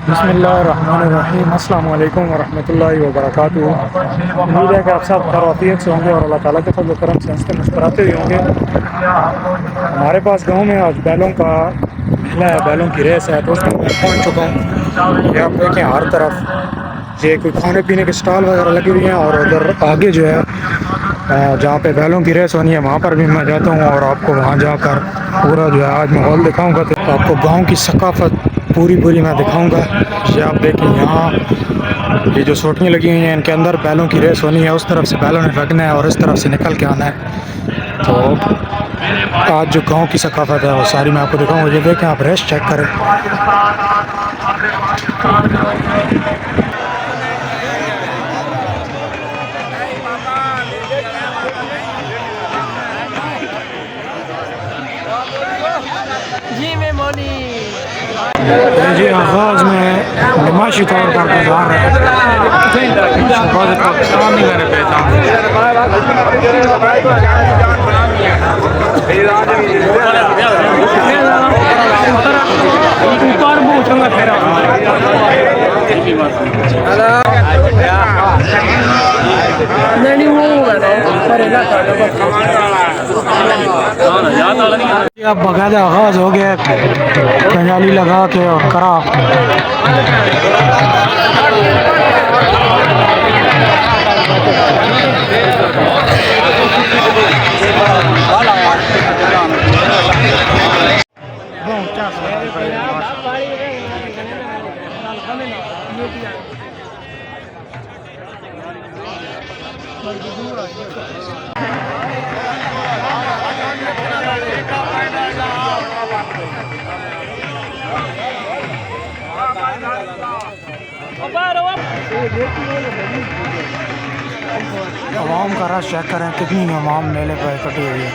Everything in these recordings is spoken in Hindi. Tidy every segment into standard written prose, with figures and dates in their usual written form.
बिस्मिल्लाहिर्रहमानिर्रहीम अस्सलाम वालेकुम वरहमतुल्लाहि वबरकातुहू। उम्मीद है कि आप सब खैरियत से होंगे और अल्लाह ताला के फज़ल करम से हंसते मुस्कुराते हुए होंगे। हमारे पास गांव में आज बैलों का मेला है, बैलों की रेस है। दोस्तों मैं पहुंच चुका हूँ। ये आप देखें हर तरफ ये कोई खाने पीने के स्टॉल वगैरह लगी हुई हैं और उधर आगे जो है जहाँ पे बैलों की रेस होनी है वहाँ पर भी मैं जाता हूँ और आपको वहाँ जाकर पूरा जो है आज माहौल दिखाऊंगा। तो आपको गांव की सकाफत पूरी मैं दिखाऊंगा। ये आप देखें यहाँ ये जो सोटियाँ लगी हुई हैं इनके अंदर बैलों की रेस होनी है। उस तरफ से बैलों ने लगना है और इस तरफ से निकल के आना है। तो आज जो गांव की सकाफत है वो सारी मैं आपको दिखाऊंगा। ये देखें आप रेस चेक करें। जी आगाज में नुमाइशी तौर पर गुजार है पाकिस्तान नहीं मैंने अब बकायदा आगाज हो गया पंजाली लगा के और करा। आवाम का रश चेक करें कितनी आवाम मेले पर इकट्ठी हुई है।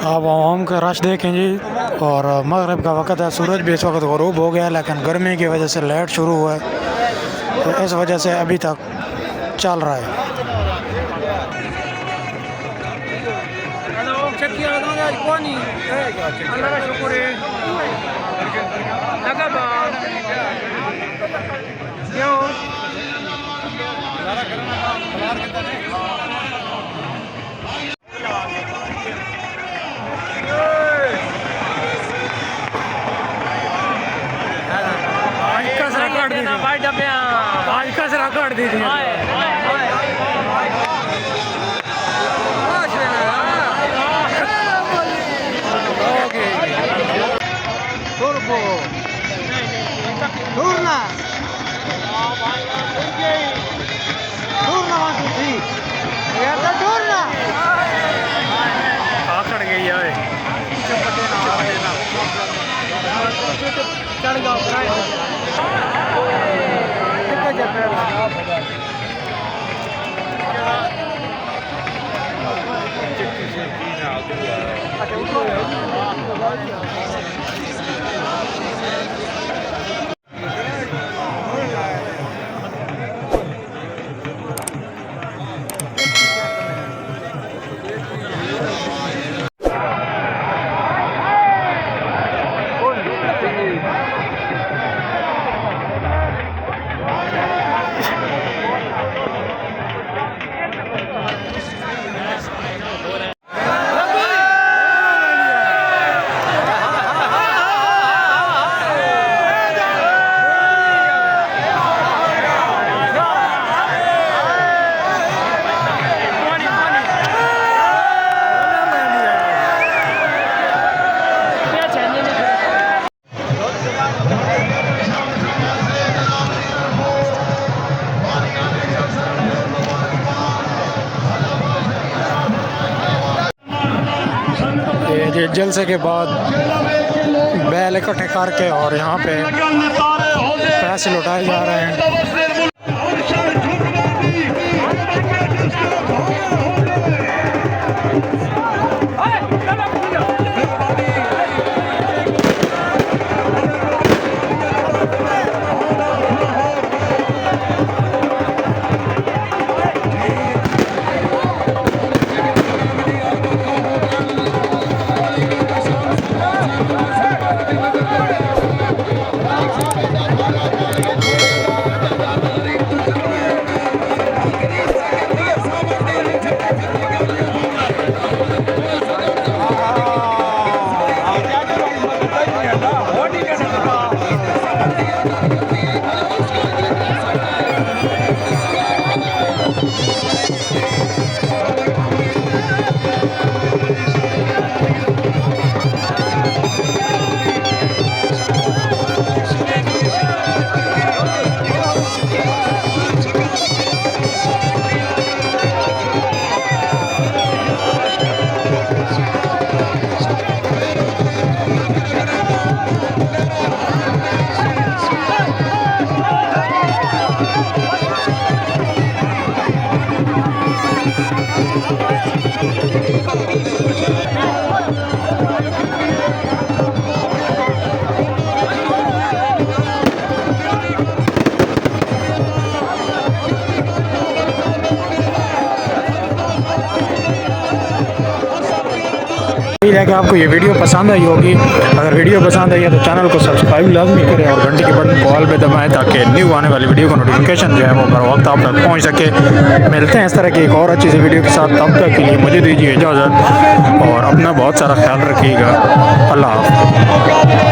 अब आवाम का रश देखें जी। और मगरिब का वक़्त है, सूरज भी इस वक्त ग़ुरूब हो गया है, लेकिन गर्मी की वजह से लेट शुरू हुआ है, तो इस वजह से अभी तक चल रहा है। आज कसरा काट दीजिए। आकड़ गई है। ये जलसे के बाद बैल इकट्ठे करके और यहाँ पे पैसे लुटाए जा रहे हैं। उम्मीद है कि आपको ये वीडियो पसंद आई होगी। अगर वीडियो पसंद आई है तो चैनल को सब्सक्राइब लाजमी करें और घंटी के बटन को ऑल पे दबाएं ताकि न्यू आने वाली वीडियो का नोटिफिकेशन जो है वो बर वक्त आप तक पहुँच सके। मिलते हैं इस तरह की एक और अच्छी सी वीडियो के साथ, तब तक के लिए मुझे दीजिए इजाज़त और अपना बहुत सारा ख्याल रखिएगा। अल्लाह हाफ़िज़।